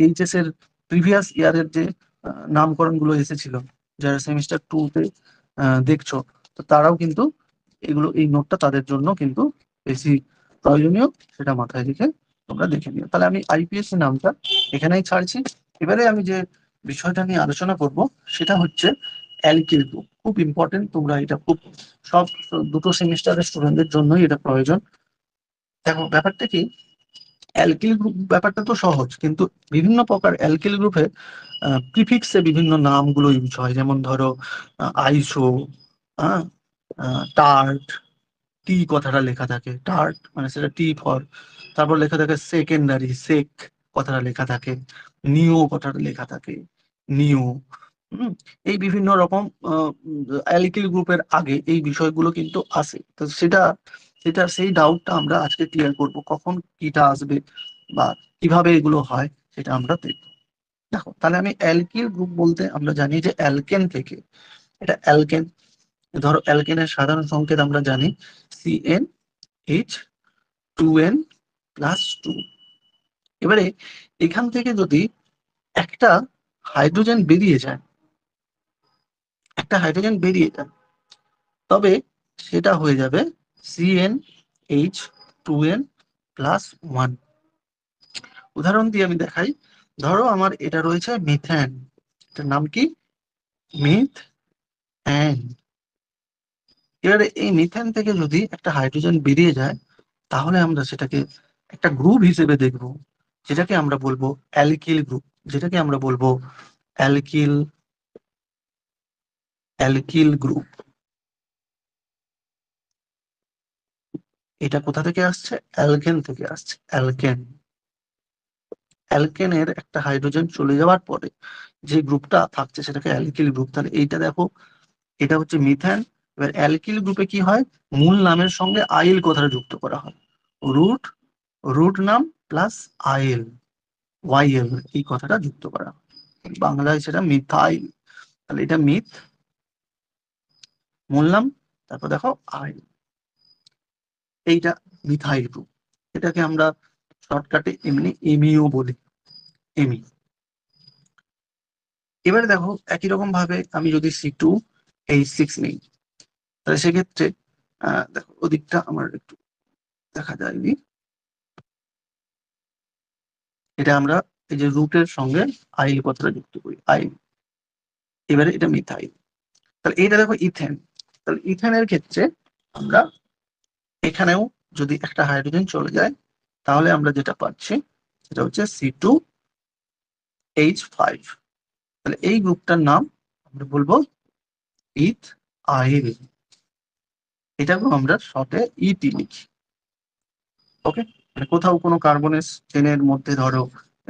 HS এর previous ইয়ারের যে নামকরণ গুলো এসেছিল, যারা সেমিস্টার 2 তে দেখছো, তো তারাও কিন্তু এগুলো, এই নোটটা তাদের জন্য কিন্তু বেশি প্রয়োজনীয়, সেটা মাথায় রেখে তোমরা দেখে নিও। তাহলে আমি আইপিএস এর নামটা এখানেই ছাড়ছি। এবারে আমি যে বিষয়টা নিয়ে আলোচনা করব সেটা হচ্ছে অ্যালকিল গ্রুপ। খুব ইম্পর্টেন্ট, তোমরা এটা খুব সব দুটো সেমিস্টারের স্টুডেন্টদের জন্যই এটা প্রয়োজন। দেখো ব্যাপারটা কি, অ্যালকিল গ্রুপ ব্যাপারটা তো সহজ, কিন্তু বিভিন্ন প্রকার অ্যালকিল গ্রুপে প্রিফিক্সে বিভিন্ন নামগুলো ইউজ হয়। যেমন ধরো আইসো, টার্ট, টি কথাটা লেখা থাকে, টার্ট মানে সেটা টি ফর। তারপর লেখা থাকে সেকেন্ডারি, সেক কথাটা লেখা থাকে, নিও কথাটা লেখা থাকে, নিও। হুম, এই বিভিন্ন রকম অ্যালকিল গ্রুপের আগে এই বিষয়গুলো কিন্তু আসে। তো সেটা সেটা সেই ডাউটটা আমরা আজকে ক্লিয়ার করব, কখন কিটা আসবে বা কিভাবে এগুলো হয় সেটা আমরা দেখব। দেখো তাহলে আমি অ্যালকিল গ্রুপ বলতে আমরা জানি যে অ্যালকেন থেকে, এটা অ্যালকেন। ধরো অ্যালকেনের সাধারণ সংকেত আমরা জানি CnH2n+2। এবারে এখান থেকে যদি একটা হাইড্রোজেন বেরিয়ে যায়, একটা হাইড্রোজেন বেরিয়ে যায়, তবে সেটা হয়ে যাবে CnH2n+1। উদাহরণ দিয়ে আমি দেখাই। ধরো আমার এটা রয়েছে মিথেন, এটার নাম কি? Myth an. এবারে এই মিথেন থেকে যদি একটা হাইড্রোজেন বেরিয়ে যায়, তাহলে আমরা সেটাকে একটা গ্রুপ হিসেবে দেখব, যেটাকে আমরা বলবো অ্যালকিল গ্রুপ, যেটাকে আমরা বলবো অ্যালকিল অ্যালকিল গ্রুপ। এটা কোথা থেকে আসছে? অ্যালকেন থেকে আসছে, অ্যালকেন। অ্যালকেনের একটা হাইড্রোজেন চলে যাওয়ার পরে যে গ্রুপটা থাকছে সেটাকে অ্যালকিল গ্রুপ। তাহলে এইটা দেখো, এটা হচ্ছে মিথেন। এবার অ্যালকিল গ্রুপে কি হয়, মূল নামের সঙ্গে আইল কথাটা যুক্ত করা হয়। রুট রুট নাম প্লাস আইল, ওয়াইএল, এই কথাটা যুক্ত করা হয়। বাংলায় সেটা মিথাইল। তাহলে এটা মিথ, মূল নাম, তারপর দেখো আইল, এইটা মিথাইল গ্রুপ। এটাকে আমরা শর্টকাটে এমনি এমিও বলি, এমি। এবারে দেখো একই রকম ভাবে আমি যদি C2H6 নিই, তাহলে সেক্ষেত্রে দেখো ওদিকটা আমার একটু দেখা যায়নি, এটা আমরা এই যে রুটের সঙ্গে আইল কথাটা যুক্ত করি, আইল। এবারে এটা মিথাইল। তাহলে এটা দেখো ইথেন। তাহলে ইথেনের ক্ষেত্রে আমরা এখানেও যদি একটা হাইড্রোজেন চলে যায়, তাহলে আমরা যেটা পাচ্ছি সেটা হচ্ছে C2H5। তাহলে এই গ্রুপটার নাম আমরা বলবো ইথ আইল। এটাকেও আমরা শর্টে ইটি লিখি। ওকে, মানে কোথাও কোনো কার্বনের চেনের মধ্যে ধরো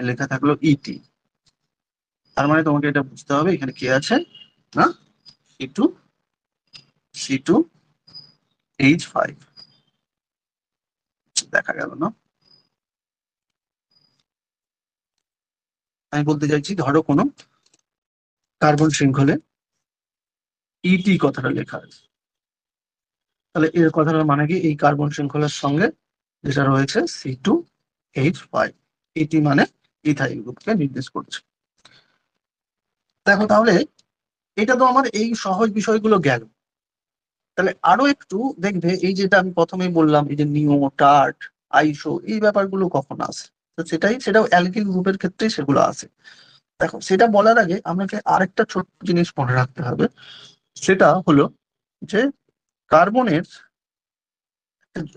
লেখা থাকলো ইটি, তার মানে তোমাকে এটা বুঝতে হবে এখানে কি আছে না, সি টু H5 দেখা গেল না। আমি বলতে চাইছি ধরো কোনো কার্বন শৃঙ্খলে ইটি কথাটা লেখা আছে, তাহলে এর কথাটার মানে কি, এই কার্বন শৃঙ্খলার সঙ্গে যেটা রয়েছে C2H5, ইটি মানে ইথাইল গ্রুপকে নির্দেশ করছে। দেখো তাহলে এটা তো আমার এই সহজ বিষয়গুলো গেল। তাহলে আরো একটু দেখবে, এই যেটা আমি প্রথমেই বললাম, এই যে নিও, টার্ট, আইসো, এই ব্যাপারগুলো কখন আসে, তো সেটাও অ্যালকিল গ্রুপের ক্ষেত্রেই সেগুলো আসে। দেখো সেটা বলার আগে আপনাকে আরেকটা ছোট্ট জিনিস মনে রাখতে হবে। সেটা হলো যে কার্বনের,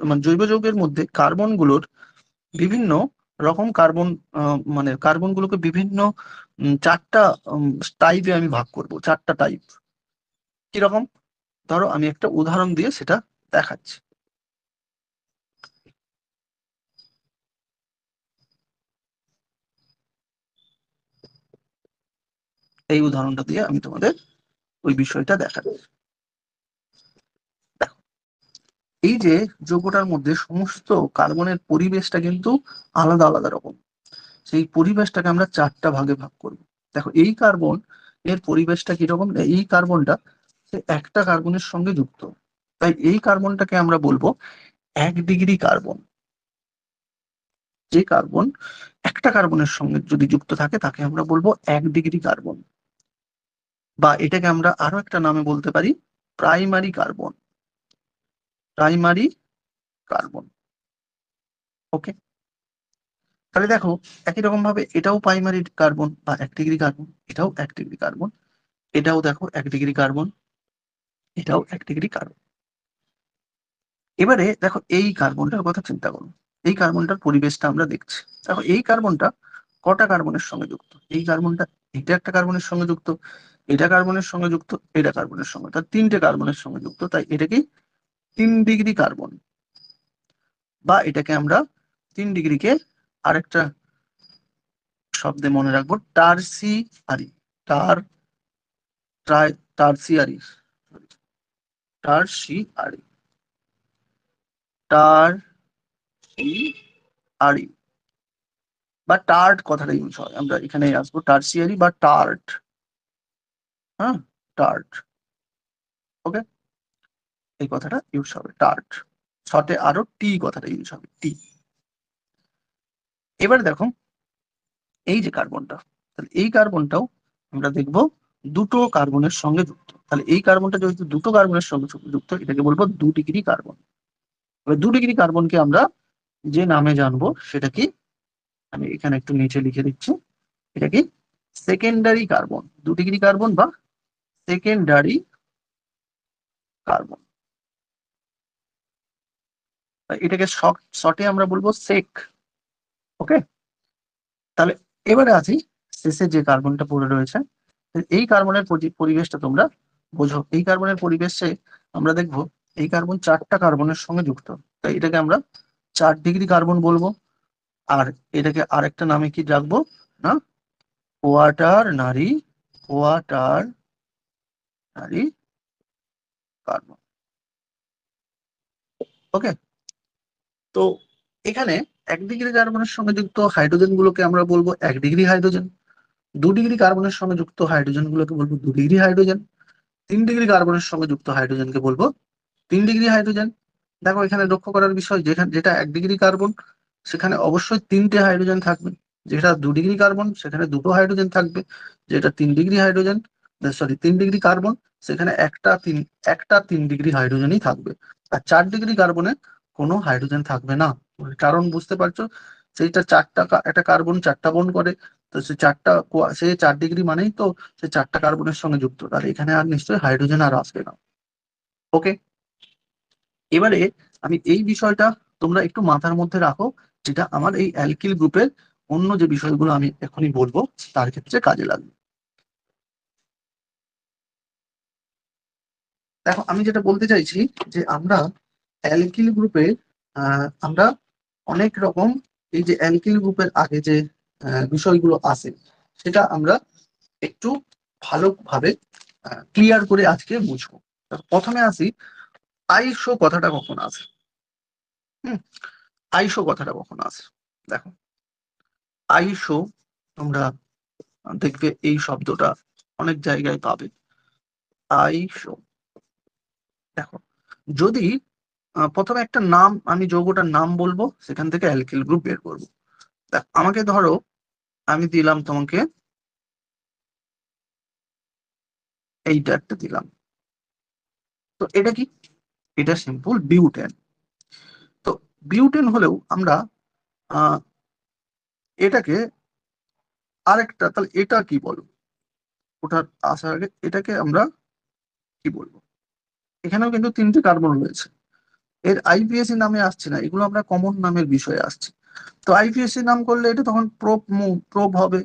মানে জৈব যৌগের মধ্যে কার্বনগুলোর বিভিন্ন রকম কার্বন, মানে কার্বনগুলোকে বিভিন্ন চারটা টাইপে আমি ভাগ করব, চারটা টাইপ। কিরকম? ধরো আমি একটা উদাহরণ দিয়ে সেটা দেখাচ্ছি। এই উদাহরণটা দিয়ে আমি তোমাদের ওই বিষয়টা দেখাচ্ছি। দেখো, এই যে যৌগটার মধ্যে সমস্ত কার্বনের পরিবেশটা কিন্তু আলাদা আলাদা রকম। সেই পরিবেশটাকে আমরা চারটা ভাগে ভাগ করব। দেখো এই কার্বন এর পরিবেশটা কিরকম, এই কার্বনটা সে একটা কার্বনের সঙ্গে যুক্ত, তাই এই কার্বনটাকে আমরা বলবো 1 ডিগ্রি কার্বন। যে কার্বন একটা কার্বনের সঙ্গে যদি যুক্ত থাকে তাকে আমরা বলবো 1 ডিগ্রি কার্বন, বা এটাকে আমরা আরো একটা নামে বলতে পারি primary carbon. Primary carbon. Okay, তাহলে দেখো একই রকম ভাবে এটাও প্রাইমারি কার্বন বা 1 ডিগ্রি কার্বন, এটাও 1 ডিগ্রি কার্বন, এটাও দেখো 1 ডিগ্রি কার্বন, এটাও 1 ডিগ্রি কার্বন। এবারে দেখো এই কার্বনটার কথা চিন্তা করো, এই কার্বনটার পরিবেশটা আমরা দেখছি। দেখো এই কার্বনটা কটা কার্বনের সঙ্গে যুক্ত, এই কার্বনটা এটা একটা কার্বনের সঙ্গে যুক্ত, এটা কার্বনের সঙ্গে যুক্ত, এটা কার্বনের সঙ্গে, তার 3টে কার্বনের সঙ্গে যুক্ত, তাই এটা কি 3 ডিগ্রি কার্বন। বা এটাকে আমরা 3 ডিগ্রিকে আরেকটা শব্দে মনে রাখবো, টারসিয়ারি। টার টারসিয়ারি, টারসিয়ারি, টারসিয়ারি বা টার্ট কথাটা ইউজ হয়, আমরা এখানে আসবো টারসিয়ারি বা টার্ট। হ্যাঁ, টার্ট। ওকে, এই কথাটা ইউজ হবে টার্ট, শর্টে আরো টি কথাটা ইউজ হবে, টি। এবার দেখো এই যে কার্বনটা, তাহলে এই কার্বনটাও আমরা দেখবো দুটো কার্বনের সঙ্গে যুক্ত। তাহলে এই কার্বনটা যেহেতু দুটো কার্বনের সঙ্গে যুক্ত, এটাকে বলবো 2 ডিগ্রি কার্বন। এবার 2 ডিগ্রি কার্বনকে আমরা যে নামে জানবো সেটা কি, আমি এখানে একটু নিচে লিখে দিচ্ছি, এটা কি সেকেন্ডারি কার্বন। 2 ডিগ্রি কার্বন বা সেকেন্ডারি কার্বন, এটাকে শর্টে আমরা বলবো সেক। ওকে, তাহলে এবারে আছি শেষে যে কার্বনটা পড়ে রয়েছে, এই কার্বনের পরিবেশটা তোমরা বোঝো। এই কার্বনের পরিবেশে আমরা দেখবো এই কার্বন 4টা কার্বনের সঙ্গে যুক্ত, তাই এটাকে আমরা 4 ডিগ্রি কার্বন বলবো। আর এটাকে আরেকটা নামে কি রাখবো না, কোয়াটার নারী, কোয়াটার নারী কার্বন। ওকে, তো এখানে 1 ডিগ্রি কার্বনের সঙ্গে যুক্ত হাইড্রোজেন গুলোকে আমরা বলবো 1 ডিগ্রি হাইড্রোজেন, 2 ডিগ্রি কার্বনের সঙ্গে যুক্ত হাইড্রোজেন গুলোকে বলবো 2 ডিগ্রি হাইড্রোজেন, 3 ডিগ্রি কার্বনের সঙ্গে যুক্ত হাইড্রোজেনকে বলবো 3 ডিগ্রি হাইড্রোজেন। দেখো এখানে লক্ষ্য করার বিষয়, যেটা 1 ডিগ্রি কার্বন সেখানে অবশ্যই 3টে হাইড্রোজেন থাকবে, যেটা 2 ডিগ্রি কার্বন সেখানে 2টো হাইড্রোজেন থাকবে, যেটা 3 degree hydrogen, sorry 3 degree carbon সেখানে একটা 3 ডিগ্রি হাইড্রোজেনই থাকবে। আর 4 ডিগ্রি কার্বনে কোনো হাইড্রোজেন থাকবে না। কারণ বুঝতে পারছো, সেইটা একটা কার্বন 4টা বন্ড করে, তো সে সে 4 ডিগ্রি মানেই তো সে 4টা কার্বনের সঙ্গে যুক্ত, তাহলে এখানে আর নিশ্চয়ই হাইড্রোজেন আর আসবে না। ওকে, এবারে আমি এই বিষয়টা তোমরা একটু মাথার মধ্যে রাখো, যেটা আমার এই অ্যালকিল গ্রুপের অন্য যে বিষয়গুলো আমি এখনই বলবো তার ক্ষেত্রে কাজে লাগবে। দেখো আমি যেটা বলতে চাইছি, যে আমরা অ্যালকিল গ্রুপে আমরা অনেক রকম, এই যে অ্যালকিল গ্রুপের আগে যে বিষয়গুলো আছে সেটা আমরা একটু ভালোভাবে ক্লিয়ার করে আজকে বুঝবো। প্রথমে আসি, আইসো কথাটা কখন আসে। হুম, আইসো কথাটা কখন আসে, দেখো আইসো তোমরা দেখবে এই শব্দটা অনেক জায়গায় পাবে। আইসো, দেখো যদি প্রথমে একটা নাম, আমি যৌগটার নাম বলবো, সেখান থেকে অ্যালকিল গ্রুপ বের করবো। আমাকে ধরো আমি দিলাম তোমাকে এইটা একটা দিলাম, তো এটা কি, এটা সিম্পল বিউটেন। তো বিউটেন হলেও আমরা আহ এটাকে আরেকটা, তাহলে এটা কি বলবো, ওটার আসার আগে এটাকে আমরা কি বলবো, এখানেও কিন্তু 3টে কার্বন রয়েছে, এর আইপিএসসি নামে আসছে না, এগুলো আমরা কমন নামের বিষয়ে আসছে। তো আইপিএসসি নাম করলে এটা তখন প্রোপ হবে,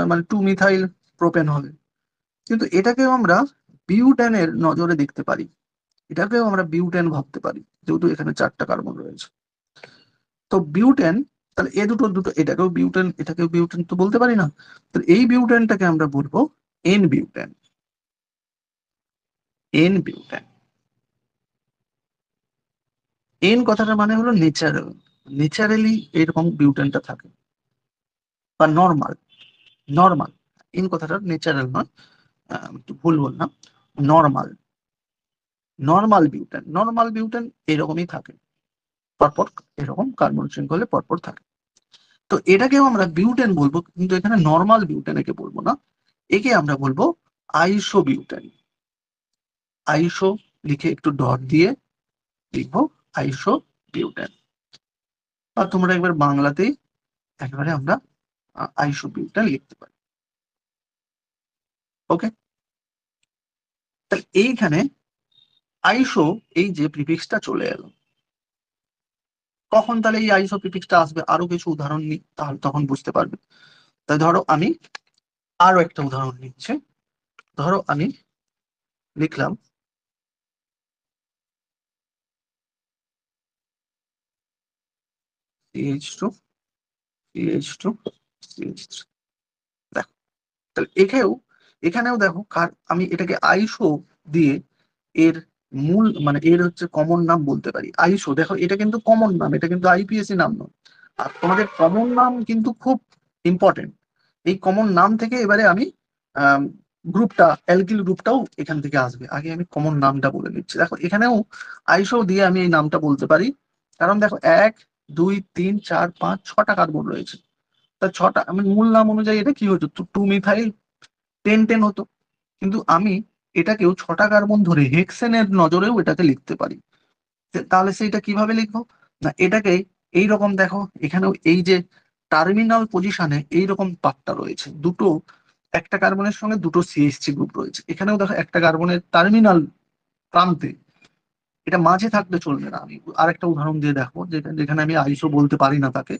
মানে 2 মিথাইল প্রোপেন হবে। কিন্তু এটাকেও আমরা বিউটেনের নজরে দেখতে পারি, এটাকেও আমরা বিউটেন ভাবতে পারি, যেহেতু এখানে 4টা কার্বন রয়েছে। তো বিউটেন, তাহলে এ দুটো দুটো, এটাকেও বিউটেন এটাকেও বিউটেন তো বলতে পারি না, তো এই বিউটেনটাকে আমরা বলবো N butane. N butane, N কথাটার মানে হলো নেচারাল, নেচারালি এরকম বিউটেনটা থাকে, বা নর্মাল। নর্মাল, এন কথাটা নেচারাল নয়, একটু ভুল বললাম, নর্মাল। নর্মাল বিউটেন এরকমই থাকে, পরপর এরকম কার্বন শৃঙ্খলে পরপর থাকে। তো এটাকেও আমরা বিউটেন বলবো, কিন্তু এখানে নর্মাল বিউটেন একে বলবো না, একে আমরা বলবো আইসো বিউটেন। আইসো লিখে একটু ডট দিয়ে লিখবো আইসো বিউটেন। আর তোমরা একবার বাংলাতেই একবারে আমরা আইসো বিউটেন লিখতে পারি। ওকে, তাহলে এইখানে আইসো এই যে প্রিফিক্সটা চলে এলো, কখন তাহলে এই আইসো প্রিফিক্সটা আসবে আরো কিছু উদাহরণ নিই, তাহলে তখন বুঝতে পারবে। তাই ধরো আমি আরো একটা উদাহরণ নিচ্ছি। ধরো আমি লিখলাম CH2 CH2 CH3। দেখো, তাহলে এখানেও দেখো আমি এটাকে আইসো দিয়ে এর মূল মানে এর হচ্ছে কমন নাম বলতে পারি আইসো। দেখো এটা কিন্তু কমন নাম, এটা কিন্তু আইপিএসসি নাম নয়। আর তোমাদের কমন নাম কিন্তু খুব ইম্পর্টেন্ট। এই কমন নাম থেকে এবারে আমি গ্রুপটা অ্যালকিল গ্রুপটাও এখান থেকে আসবে। আগে আমি কমন নামটা বলে দিচ্ছি। দেখো এখানেও আইসো দিয়ে আমি এই নামটা বলতে পারি, কারণ দেখো 1 2 3 4 5 6টা কার্বন রয়েছে। তা ছটা আমি মূল নাম অনুযায়ী এটা কি হতো, 2 মিথাইল 10 10 হতো। কিন্তু আমি এটাকেও 6টা কার্বন ধরে হেক্সেনের নজরেও এটাকে লিখতে পারি। তাহলে সেইটা কিভাবে লিখবো, না এটাকে এইরকম দেখো, এখানেও এই যে টার্মিনাল পজিশনে এইরকম পার্টটা রয়েছে দুটো, একটা কার্বনের সঙ্গে দুটো সিএইচ3 গ্রুপ রয়েছে। এখানেও দেখো একটা কার্বনের টার্মিনাল প্রান্তে, এটা মাঝে থাকলে চলবে না। আমি আরেকটা উদাহরণ দিয়ে দেখো যেখানে আমি আইসো বলতে পারি না তাকে।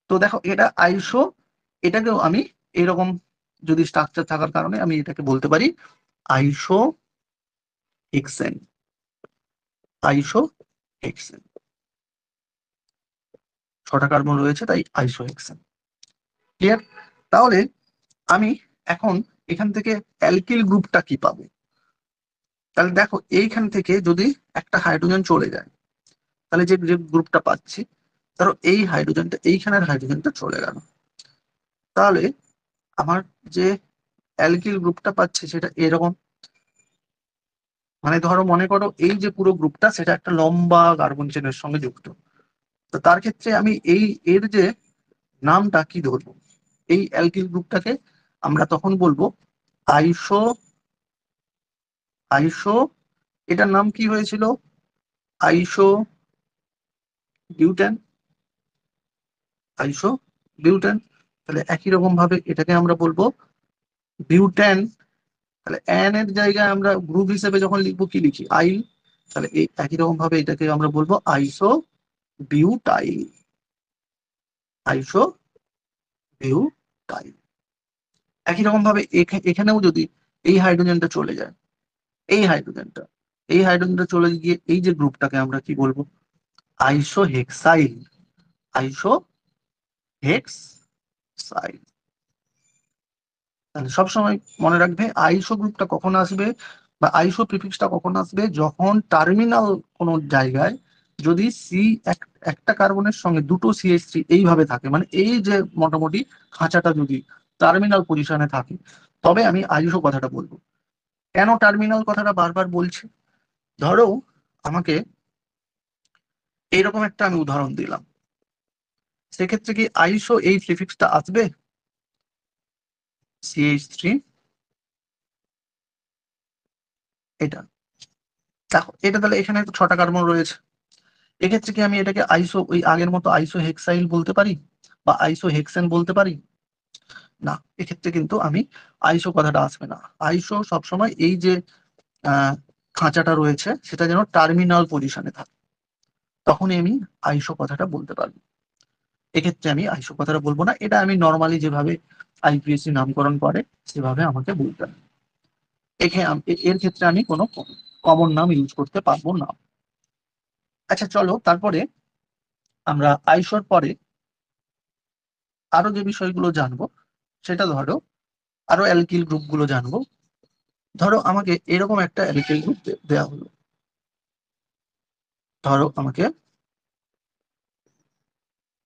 তো দেখো এটা আইসো, এটাকেও আমি এরকম যদি স্ট্রাকচার থাকার কারণে আমি এটাকে বলতে পারি আইসো হেক্সেন। আইসো হেক্সেন, 6টা কার্বন রয়েছে তাই আইসো হেক্সেন। ক্লিয়ার? তাহলে আমি এখন এখান থেকে অ্যালকিল গ্রুপটা কি পাবো। তাহলে দেখো এইখান থেকে যদি একটা হাইড্রোজেন চলে যায়, তাহলে যে যে গ্রুপটা পাচ্ছি, ধরো এই হাইড্রোজেনটা এইখানের হাইড্রোজেনটা চলে গেল, তাহলে আমার যে অ্যালকিল গ্রুপটা পাচ্ছি সেটা এরকম। মানে ধরো মনে করো এই যে পুরো গ্রুপটা সেটা একটা লম্বা কার্বন চেনের সঙ্গে যুক্ত। তো তার ক্ষেত্রে আমি এর যে নামটা কি ধরবো, এই অ্যালকিল গ্রুপটাকে আমরা তখন বলবো আইসো আইসো এটার নাম কি হয়েছিল, আইসো বিউটেন। আইসো বিউটেন, তাহলে একই রকম ভাবে এটাকে আমরা বলবো বিউটেন। তাহলে এন এর জায়গায় আমরা গ্রুপ হিসেবে যখন লিখবো কি লিখি, আইল। তাহলে এই একই রকম ভাবে এটাকে আমরা বলবো আইসো বিউটাইল। আইসো বিউটাইল। একই রকম ভাবে এখানেও যদি এই হাইড্রোজেনটা চলে যায়, এই হাইড্রোজেনটা এই হাইড্রোজেনটা চলে গিয়ে এই যে গ্রুপটাকে আমরা কি বলবো, আইসো হেক্সাইল। আইসো হেক্সাইল। তাহলে সবসময় মনে রাখবে আইসো গ্রুপটা কখন আসবে বা আইসো প্রিফিক্সটা কখন আসবে, যখন টার্মিনাল কোনো জায়গায় যদি একটা কার্বনের সঙ্গে দুটো CH3 এইভাবে থাকে, মানে এই যে মোটামুটি খাঁচাটা যদি টার্মিনাল পজিশনে থাকে, তবে আমি আইসো কথাটা বলবো। কেন টার্মিনাল কথাটা বারবার বলছি, ধরো আমাকে এইরকম একটা আমি উদাহরণ দিলাম, সেক্ষেত্রে কি আইসো এই প্রিফিক্সটা আসবে, CH3 এটা। দেখো এটা তাহলে এখানে তো 6টা কার্বন রয়েছে, এক্ষেত্রে কি আমি এটাকে আইসো ওই আগের মতো আইসো হেক্সাইল বলতে পারি বা আইসো হেক্সেন বলতে পারি, না। এক্ষেত্রে কিন্তু আমি আইসো কথাটা আসবে না। আইসো সবসময় এই যে আহ খাঁচাটা রয়েছে সেটা যেন টার্মিনাল পজিশনে থাকে, তখনই আমি আইসো কথাটা বলতে পারবো। এক্ষেত্রে আমি আইসো কথাটা বলবো না, এটা আমি নর্মালি যেভাবে আইপিএসসি নামকরণ করে সেভাবে আমাকে বলতে হবে। এর ক্ষেত্রে আমি কোনো কমন নাম ইউজ করতে পারবো না। আচ্ছা চলো, তারপরে আমরা আইসোর পরে আরো যে বিষয়গুলো জানবো, সেটা ধরো আরো অ্যালকিল গ্রুপ গুলো জানবো। ধরো আমাকে এরকম একটা অ্যালকিল গ্রুপ দেওয়া হলো, ধরো আমাকে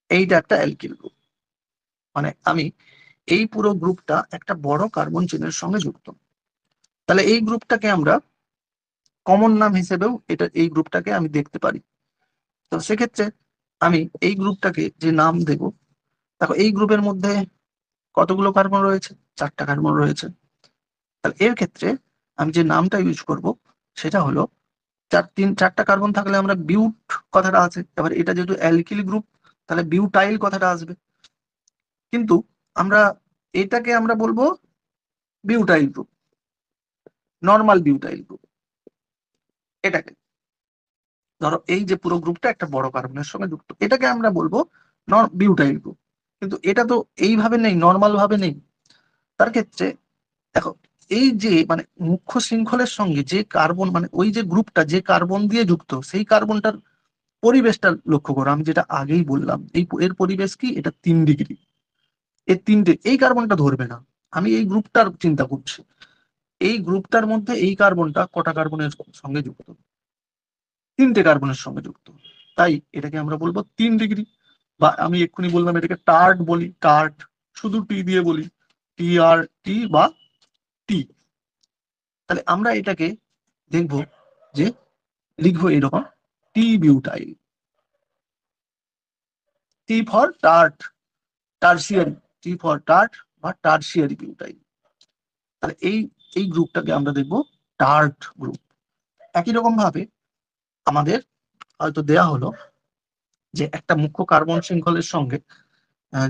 এইটা একটা অ্যালকিল গ্রুপ, মানে আমি এই পুরো গ্রুপটা একটা বড় কার্বন চেনের সঙ্গে যুক্ত। তাহলে এই গ্রুপটাকে আমরা কমন নাম হিসেবেও এই গ্রুপটাকে আমি দেখতে পারি। তো সেক্ষেত্রে আমি এই গ্রুপটাকে যে নাম দেব দেখো এই গ্রুপের মধ্যে কতগুলো কার্বন রয়েছে? 4টা কার্বন রয়েছে। তাহলে এর ক্ষেত্রে আমি যে নামটা ইউজ করব সেটা হলো 4টা কার্বন থাকলে আমরা বিউট কথাটা আছে। এবার এটা যেহেতু অ্যালকিল গ্রুপ, তাহলে বিউটাইল কথাটা আসবে। কিন্তু আমরা এটাকে আমরা বলবো butyl group, normal butyl group. এটাকে ধরো এই যে পুরো গ্রুপটা একটা বড় কার্বনের সঙ্গে যুক্ত, এটাকে আমরা বলবো বিউটাইল গ্রুপ। কিন্তু এটা তো এইভাবে নেই, নর্মাল ভাবে নেই। তার ক্ষেত্রে দেখো এই যে মানে মুখ্য শৃঙ্খলের সঙ্গে যে কার্বন, মানে ওই যে গ্রুপটা যে কার্বন দিয়ে যুক্ত, সেই কার্বনটার পরিবেশটা লক্ষ্য করো। আমি যেটা আগেই বললাম, এর পরিবেশ কি? এটা 3 ডিগ্রি। এই তিনটে, এই কার্বনটা ধরবে না। আমি এই গ্রুপটার চিন্তা করছি, এই গ্রুপটার মধ্যে এই কার্বনটা কটা কার্বনের সঙ্গে যুক্ত? 3টে কার্বনের সঙ্গে যুক্ত। তাই এটাকে আমরা বলবো 3 ডিগ্রি। বা আমি এক্ষুনি বললাম এটাকে টার্ট বলি, টার্ট, শুধু টি দিয়ে বলি, টি আর টি বা টি। তাহলে আমরা এটাকে দেখবো যে লিখবো এরকম, t butyl. T for tert, tertiary, t for tert বা টার্সিয়ারি বিউটাইল। তাহলে এই এই গ্রুপটাকে আমরা দেখবো টার্ট গ্রুপ। একই রকম ভাবে আমাদের হয়তো দেয়া হলো যে একটা মুখ্য কার্বন শৃঙ্খলের সঙ্গে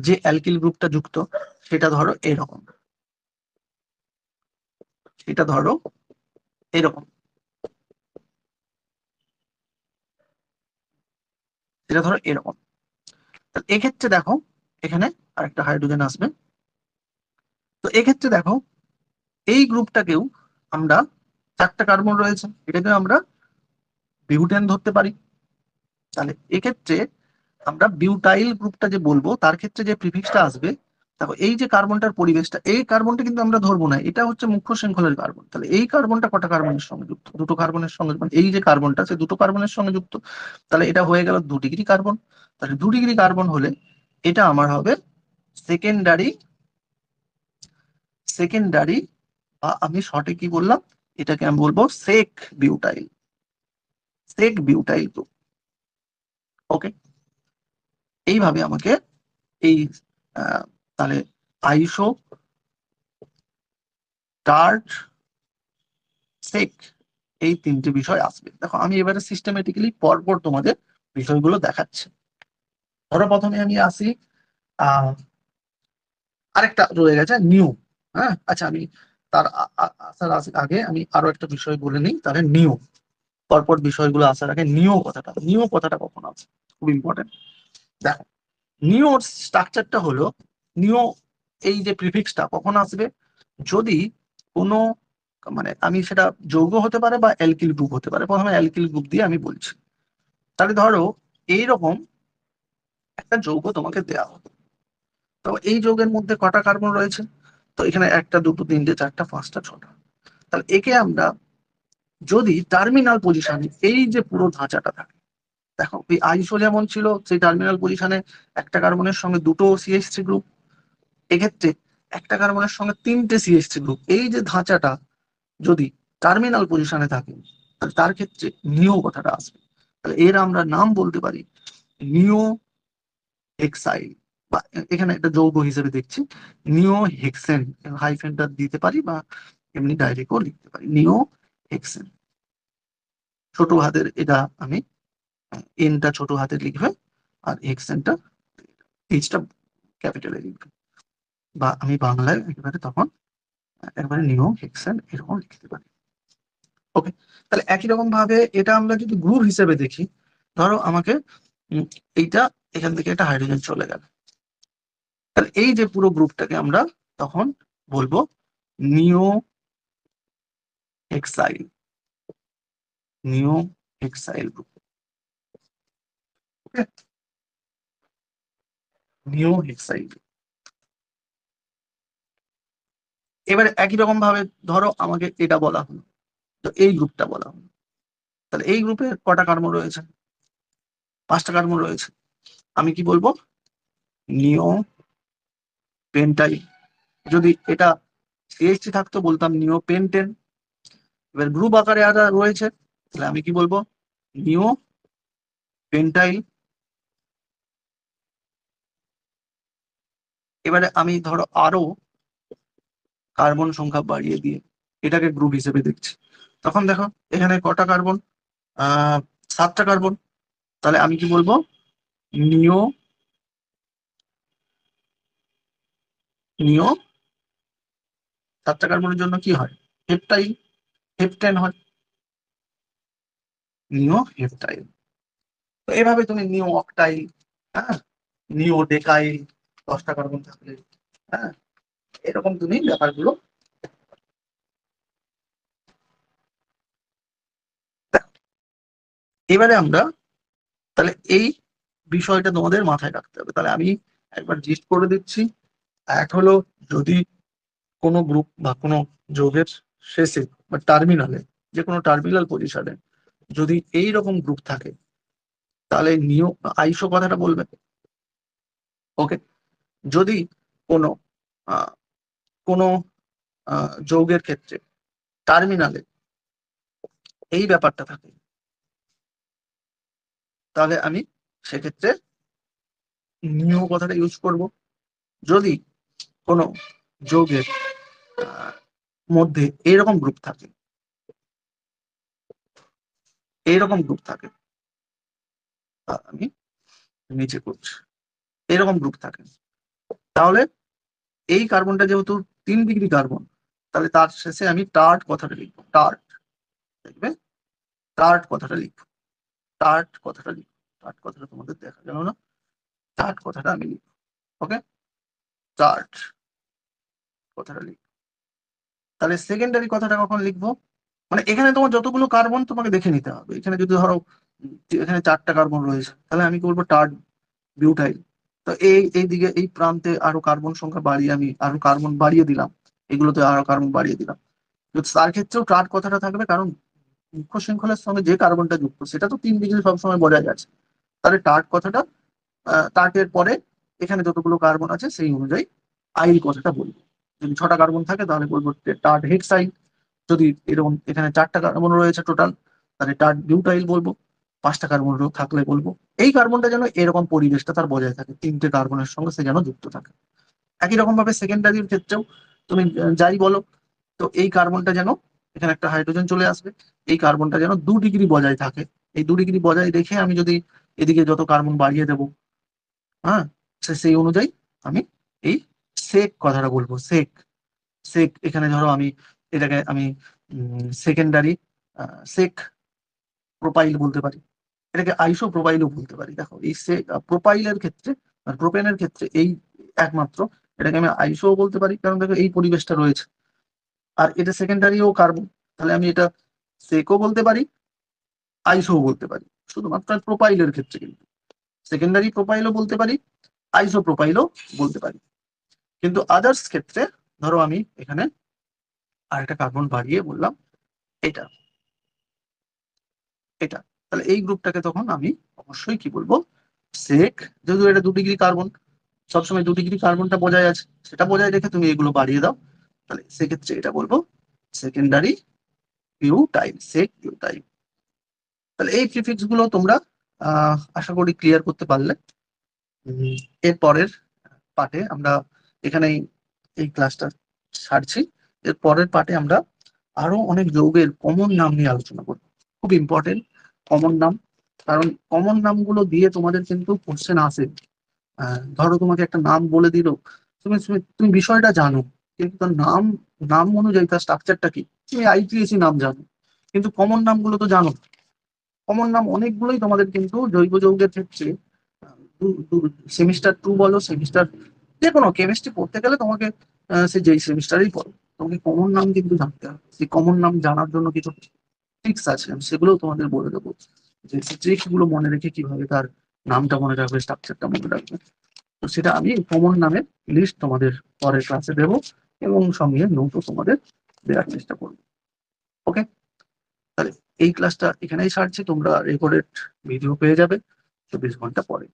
যে অ্যালকিল গ্রুপটা যুক্ত, সেটা ধরো এরকম, এটা ধরো এরকম, এটা ধরো এরকম। এক্ষেত্রে দেখো এখানে আরেকটা হাইড্রোজেন আসবে। তো এক্ষেত্রে দেখো এই গ্রুপটাকেও আমরা, 4টা কার্বন রয়েছে, এটাকে আমরা বিউটেন ধরতে পারি। তাহলে এক্ষেত্রে আমরা বিউটাইল গ্রুপটা যে বলবো তার ক্ষেত্রে যে প্রিফিক্সটা আসবে, দেখো এই যে কার্বনটার পরিবেশটা, এই কার্বনটা কিন্তু আমরা ধরবো না, এটা হচ্ছে মুখ্য শৃঙ্খলের কার্বন। তাহলে এই কার্বনটা কটা কার্বনের সঙ্গে যুক্ত? 2টো কার্বনের সঙ্গে, মানে এই যে কার্বনটা সে 2টো কার্বনের সঙ্গে যুক্ত। তাহলে এটা হয়ে গেল 2 ডিগ্রি কার্বন। তাহলে 2 ডিগ্রি কার্বন হলে এটা আমার হবে সেকেন্ডারি, সেকেন্ডারি, বা আমি শর্টে কি বললাম, এটাকে আমি বলবো সেক বিউটাইল, সেক বিউটাইল গ্রুপ। ওকে, এইভাবে আমাকে এই তাহলে আইসো, টার্ট, সেক, এই 3টে বিষয় আসবে। দেখো আমি এবারে সিস্টেমেটিক্যালি পরপর তোমাদের বিষয়গুলো দেখাচ্ছি। ধরো প্রথমে আমি আসি, আহ আরেকটা রয়ে গেছে নিউ। হ্যাঁ, আচ্ছা আমি তার আসার আগে আমি আরো একটা বিষয় বলে নিই, তাহলে নিউ, পরপর বিষয়গুলো আসার আগে নিও কথাটা, নিও কথাটা কখন আছে খুব ইম্পর্টেন্ট। দেখো নিওর স্ট্রাকচারটা হলো, নিও এই যে প্রিফিক্সটা কখন আসবে, যদি কোনো, মানে আমি সেটা যৌগ হতে পারে বা অ্যালকিল গ্রুপ হতে পারে। প্রথমে অ্যালকিল গ্রুপ দিয়ে আমি বলছি। তাহলে ধরো এইরকম একটা যৌগ তোমাকে দেওয়া হলো। তো এই যৌগের মধ্যে কটা কার্বন রয়েছে? তো এখানে 1টা 2টো 3টে 4টা 5টা 6টা। তাহলে একে আমরা যদি টার্মিনাল পজিশনে এই যে পুরো ধাঁচাটা থাকে, দেখো এই আইসো যেমন ছিল সেই টার্মিনাল পজিশনে একটা কার্বনের সঙ্গে 2টো সিএইচ3 গ্রুপ, এক্ষেত্রে একটা কার্বনের সঙ্গে 3টে সিএইচ3 গ্রুপ, এই যে ধাঁচাটা যদি টার্মিনাল পজিশনে থাকে, তাহলে তার ক্ষেত্রে নিও কথাটা আসবে। তাহলে এর আমরা নাম বলতে পারি নিও হেক্সাইল, বা এখানে একটা যৌগ হিসেবে দেখছি নিও হেক্সেন, হাইফেনটা দিতে পারি বা এমনি ডাইরেক্টও লিখতে পারি নিও হেক্সেন। ছোট হাতের এটা আমি, এনটা ছোট হাতের লিখবে আর হেক্সেনটা, এইচটা ক্যাপিটালে লিখবে। বা আমি বাংলায় একেবারে তখন একবারে নিও হেক্সেন এরকম লিখতে পারি। ওকে, তাহলে একই রকম ভাবে এটা আমরা যদি গ্রুপ হিসেবে দেখি, ধরো আমাকে এইটা, এখান থেকে একটা হাইড্রোজেন চলে গেল, তাহলে এই যে পুরো গ্রুপটাকে আমরা তখন বলবো নিও হেক্সাইল, নিও হেক্সাইল গ্রুপ। ওকে, নিও হেক্সাইল। এবারে একই রকম ভাবে ধরো আমাকে এটা বলা হলো, তো এই গ্রুপটা বলা হলো। তাহলে এই গ্রুপে কটা কার্বন রয়েছে? 5টা কার্বন রয়েছে। আমি কি বলবো? নিও পেন্টাইল। যদি এটা সিএইচটি থাকতো বলতাম নিও পেন্টেন। এবার গ্রুপ আকারে আর রয়েছে, তাহলে আমি কি বলবো? নিও পেন্টাইল। এবারে আমি ধরো আরো কার্বন সংখ্যা বাড়িয়ে দিয়ে এটাকে গ্রুপ হিসেবে দেখছি, তখন দেখো এখানে কটা কার্বন, 7টা কার্বন। তাহলে আমি কি বলবো, নিও নিও 7টা কার্বনের জন্য কি হয়, হেপটাইল, হেপটেন হয়, নিও হেপটাইল। তো এভাবে তুমি নিও অক্টাইল, হ্যাঁ, নিও ডেকাইল, 10টা কার্বন থাকলে, হ্যাঁ, এরকম তুমি ব্যাপারগুলো দেখো। এবারে আমরা তাহলে এই বিষয়টা তোমাদের মাথায় রাখতে হবে। তাহলে আমি একবার জিস্ট করে দিচ্ছি। এক হলো, যদি কোনো গ্রুপ বা কোনো যৌগের শেষে বা টার্মিনালে, যে কোনো টার্মিনাল পজিশনে যদি এই রকম গ্রুপ থাকে, তাহলে নিও আইসো কথাটা বলবে। ওকে, যদি কোনো আহ, কোনো যৌগের ক্ষেত্রে টার্মিনালে এই ব্যাপারটা থাকে, তাহলে আমি সেক্ষেত্রে নিও কথাটা ইউজ করব। যদি কোনো যৌগের আহ, মধ্যে এইরকম গ্রুপ থাকে, এইরকম গ্রুপ থাকে, আমি নিচে করছি, এরকম গ্রুপ থাকে, তাহলে এই কার্বনটা যেহেতু 3 ডিগ্রি কার্বন, তাহলে তার শেষে আমি টার্ট কথাটা লিখবো, টার্ট। দেখবে, টার্ট কথাটা লিখবো, টার্ট কথাটা লিখবো, টার্ট কথাটা তোমাদের দেখা গেল না, টার্ট কথাটা আমি লিখবো। ওকে, টার্ট কথাটা লিখবো। তাহলে সেকেন্ডারি কথাটা কখন লিখবো, মানে এখানে তোমার যতগুলো কার্বন তোমাকে দেখে নিতে হবে। এখানে যদি ধরো এখানে 4টা কার্বন রয়েছে, তাহলে আমি কি বলবো, টার্ট বিউটাইল। তো এই দিকে এই প্রান্তে আরো কার্বন সংখ্যা বাড়িয়ে আমি আরো কার্বন বাড়িয়ে দিলাম, এগুলোতে আরো কার্বন বাড়িয়ে দিলাম। তো তার ক্ষেত্রেও টার্ট কথাটা থাকবে, কারণ মুখ্য শৃঙ্খলের সঙ্গে যে কার্বনটা যুক্ত সেটা তো 3 ডিগ্রি সবসময় বজায় আছে। তাহলে টার্ট কথাটা, টার্টের পরে এখানে যতগুলো কার্বন আছে সেই অনুযায়ী আইল কথাটা বলবো। যদি 6টা কার্বন থাকে তাহলে বলবো টার্ট হেক্সাইল। যদি এরকম এখানে 4টা কার্বন রয়েছে টোটাল, তাহলে টার্ট বিউটাইল বলবো। 5টা কার্বন থাকলে বলবো এই কার্বনটা যেন এরকম পরিবেশটা তার বজায় থাকে, 3টে কার্বনের সঙ্গে সে যেন যুক্ত থাকে। একই রকম ভাবে সেকেন্ডারির ক্ষেত্রেও তুমি যাই বলো, তো এই কার্বনটা যেন, এখানে একটা হাইড্রোজেন চলে আসবে, এই কার্বনটা যেন 2 ডিগ্রি বজায় থাকে। এই 2 ডিগ্রি বজায় রেখে আমি যদি এদিকে যত কার্বন বাড়িয়ে দেবো, হ্যাঁ, সেই অনুযায়ী আমি এই সেক কথাটা বলবো, সেক। সেক এখানে ধরো আমি এটাকে আমি সেকেন্ডারি সেক প্রোপাইল বলতে পারি, এটাকে আইসো প্রোপাইলও বলতে পারি। দেখো এই প্রোপাইলের ক্ষেত্রে, প্রোপেনের ক্ষেত্রে এই একমাত্র এটাকে আমি আইসো বলতে পারি, কারণ দেখো এই পরিবেশটা রয়েছে। আর এটা সেকেন্ডারিও কার্বন, তাহলে আমি এটা সেকও বলতে পারি, আইসো বলতে পারি, শুধুমাত্র প্রোপাইলের ক্ষেত্রে। কিন্তু সেকেন্ডারি প্রোপাইলও বলতে পারি, আইসো প্রোপাইলও বলতে পারি। কিন্তু আদার্স ক্ষেত্রে ধরো আমি এখানে আরেকটা কার্বন বাড়িয়ে বললাম এটা, এটা, তাহলে এই গ্রুপটাকে তখন আমি অবশ্যই কি বলবো, সেক। যেহেতু এটা 2 ডিগ্রি কার্বন, সবসময় 2 ডিগ্রি কার্বনটা বজায় আছে, সেটা বজায় রেখে তুমি এগুলো বাড়িয়ে দাও, তাহলে সেক্ষেত্রে এটা বলবো সেকেন্ডারি বিউটাইল, সেক বিউটাইল। তাহলে এই প্রিফিক্স গুলো তোমরা আশা করি ক্লিয়ার করতে পারলে। এর পরের পার্টে আমরা এখানেই এই ক্লাসটা ছাড়ছি। এর পরের পার্টে আমরা আরো অনেক যৌগের কমন নাম নিয়ে আলোচনা করব। খুব ইম্পর্টেন্ট কমন নাম, কারণ কমন নামগুলো দিয়ে তোমাদের কিন্তু কোশ্চেন আসে। ধরো তোমাকে একটা নাম বলে দিল, তুমি তুমি তুমি বিষয়টা জানো, কিন্তু তার নাম, নাম অনুযায়ী তার স্ট্রাকচারটা কি, তুমি আইপিএসি নাম জানো, কিন্তু কমন নামগুলো তো জানো। কমন নাম অনেকগুলোই তোমাদের কিন্তু জৈব যৌগের ক্ষেত্রে সেমিস্টার 2 বলো, সেমিস্টার যে কোনো কেমিস্ট্রি পড়তে গেলে তোমাকে সে যেই সেমিস্টারেই পড়ো, তোমাকে কমন নাম কিন্তু জানতে হবে। সেই কমন নাম জানার জন্য কিছু ট্রিক্স আছে, আমি সেগুলোও তোমাদের বলে দেবো, যে সেই ট্রিক্স গুলো মনে রেখে কিভাবে তার নামটা মনে রাখবে, স্ট্রাকচারটা মনে রাখবে। তো সেটা আমি কমন নামের লিস্ট তোমাদের পরের ক্লাসে দেবো, এবং সঙ্গে নোটও তোমাদের দেওয়ার চেষ্টা করবো। ওকে, তাহলে এই ক্লাসটা এখানেই ছাড়ছি, তোমরা রেকর্ডেড ভিডিও পেয়ে যাবে 24 ঘন্টা পরে।